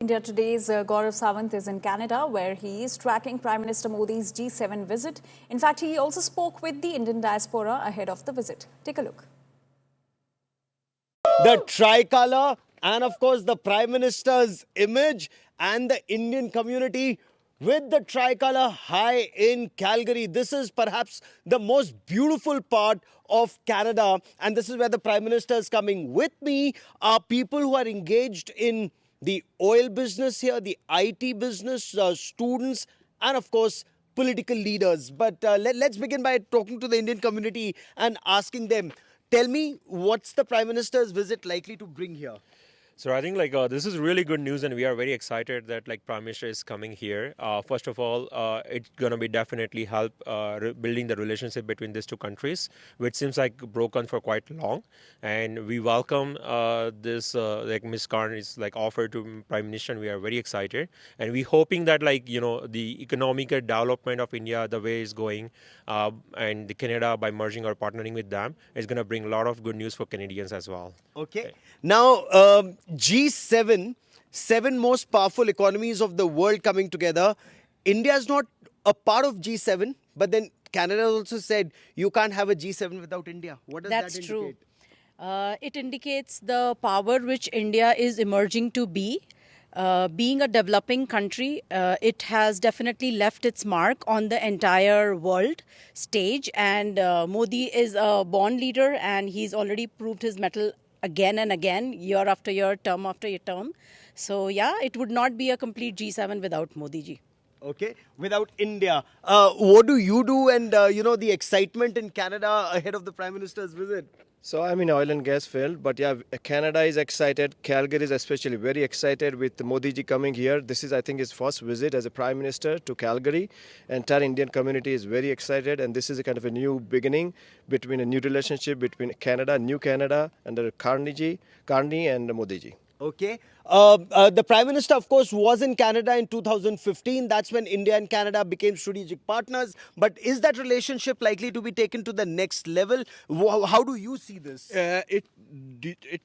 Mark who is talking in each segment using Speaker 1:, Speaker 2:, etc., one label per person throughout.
Speaker 1: India Today's Gaurav Sawant is in Canada, where he is tracking Prime Minister Modi's G7 visit. In fact, he also spoke with the Indian diaspora ahead of the visit. Take a look.
Speaker 2: The tricolour and of course the Prime Minister's image and the Indian community with the tricolour high in Calgary. This is perhaps the most beautiful part of Canada, and this is where the Prime Minister is coming. With me are people who are engaged in the oil business here, the IT business, students, and of course political leaders. But let's begin by talking to the Indian community and asking them, tell me, what's the Prime Minister's visit likely to bring here?
Speaker 3: So I think this is really good news, and we are very excited that Prime Minister is coming here. First of all, it's gonna be definitely help building the relationship between these two countries, which seems like broken for quite long. And we welcome this Ms. Carney's offer to Prime Minister, and we are very excited. And we hoping that the economic development of India, the way it's going, and the Canada by merging or partnering with them is gonna bring a lot of good news for Canadians as well.
Speaker 2: Okay. Now, G7, seven most powerful economies of the world coming together. India is not a part of G7, but then Canada also said you can't have a G7 without India. What does
Speaker 4: That's
Speaker 2: that
Speaker 4: true.
Speaker 2: indicate?
Speaker 4: It indicates the power which India is emerging to be. Being a developing country, it has definitely left its mark on the entire world stage. And Modi is a born leader, and he's already proved his mettle again and again, year after year, term after term. So, yeah, it would not be a complete G7 without Modi ji.
Speaker 2: Okay, without India. What do you do and, the excitement in Canada ahead of the Prime Minister's visit?
Speaker 5: So I'm in oil and gas field, but yeah, Canada is excited. Calgary is especially very excited with Modi ji coming here. This is, I think, his first visit as a Prime Minister to Calgary. Entire Indian community is very excited, and this is a kind of a new beginning between a new relationship between New Canada, under Carney and Modi ji.
Speaker 2: Okay. The Prime Minister, of course, was in Canada in 2015. That's when India and Canada became strategic partners. But is that relationship likely to be taken to the next level? How do you see this?
Speaker 6: It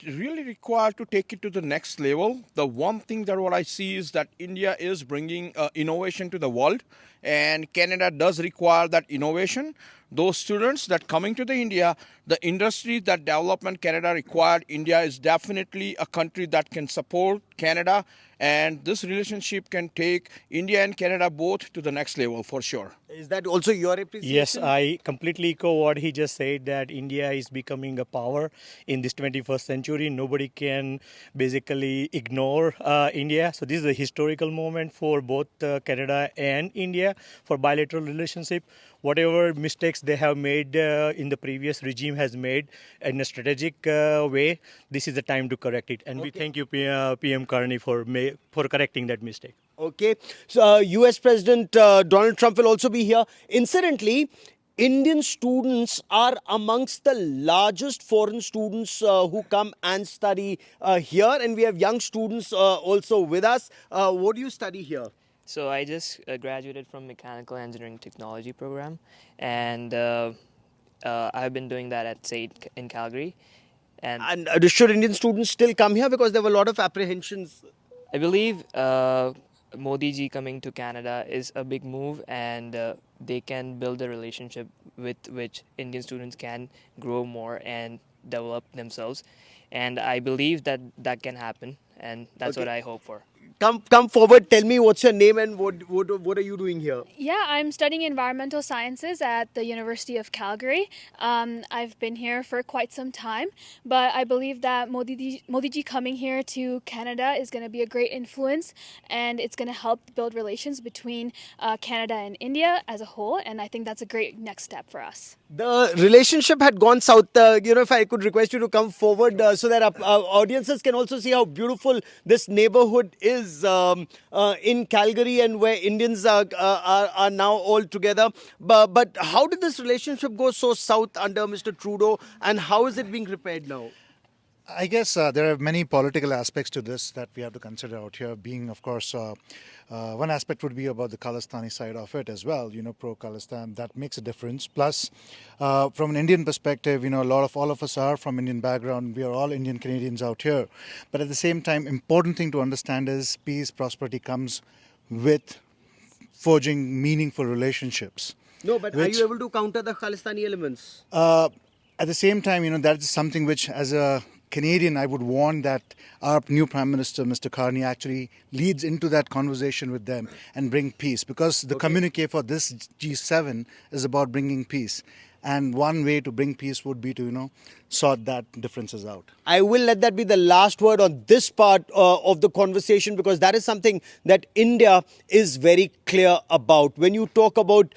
Speaker 6: really required to take it to the next level. The one thing that what I see is that India is bringing innovation to the world, and Canada does require that innovation. Those students that coming to the India, the industry that development Canada required, India is definitely a country that can support Canada, and this relationship can take India and Canada both to the next level for sure.
Speaker 2: Is that also your appreciation?
Speaker 7: Yes, I completely echo what he just said, that India is becoming a power in this 21st century. Nobody can basically ignore India. So this is a historical moment for both Canada and India for bilateral relationship. Whatever mistakes they have made in the previous regime has made in a strategic way, this is the time to correct it. And we thank you, PM Carney, for correcting that mistake.
Speaker 2: Okay. So, US President Donald Trump will also be here. Incidentally, Indian students are amongst the largest foreign students who come and study here. And we have young students also with us. What do you study here?
Speaker 8: So I just graduated from Mechanical Engineering Technology program, and I've been doing that at SAIT in Calgary.
Speaker 2: And should Indian students still come here? Because there were a lot of apprehensions.
Speaker 8: I believe Modi ji coming to Canada is a big move, and they can build a relationship with which Indian students can grow more and develop themselves. And I believe that that can happen, and that's what I hope for.
Speaker 2: Come forward. Tell me what's your name and what are you doing here?
Speaker 9: Yeah, I'm studying environmental sciences at the University of Calgary. I've been here for quite some time, but I believe that Modi ji coming here to Canada is going to be a great influence, and it's going to help build relations between Canada and India as a whole, and I think that's a great next step for us.
Speaker 2: The relationship had gone south. If I could request you to come forward so that our audiences can also see how beautiful this neighborhood is in Calgary, and where Indians are now all together. But how did this relationship go so south under Mr. Trudeau, and how is it being repaired now?
Speaker 10: I guess there are many political aspects to this that we have to consider out here. Being, of course, one aspect would be about the Khalistani side of it as well. Pro-Khalistan, that makes a difference. Plus, from an Indian perspective, all of us are from Indian background. We are all Indian Canadians out here. But at the same time, important thing to understand is peace, prosperity comes with forging meaningful relationships.
Speaker 2: No, but are you able to counter the Khalistani elements?
Speaker 10: At the same time, that is something which, as a Canadian, I would want that our new Prime Minister, Mr. Carney, actually leads into that conversation with them and bring peace. Because the communique for this G7 is about bringing peace. And one way to bring peace would be to, sort that differences out.
Speaker 2: I will let that be the last word on this part of the conversation, because that is something that India is very clear about. When you talk about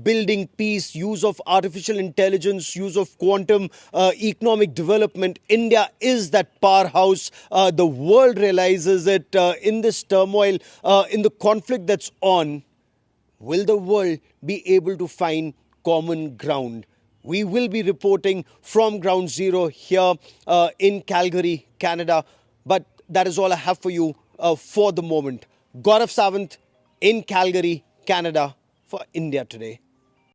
Speaker 2: building peace, use of artificial intelligence, use of quantum economic development, India is that powerhouse. The world realizes it in this turmoil, in the conflict that's on. Will the world be able to find common ground? We will be reporting from Ground Zero here in Calgary, Canada. But that is all I have for you for the moment. Gaurav Sawant in Calgary, Canada for India Today.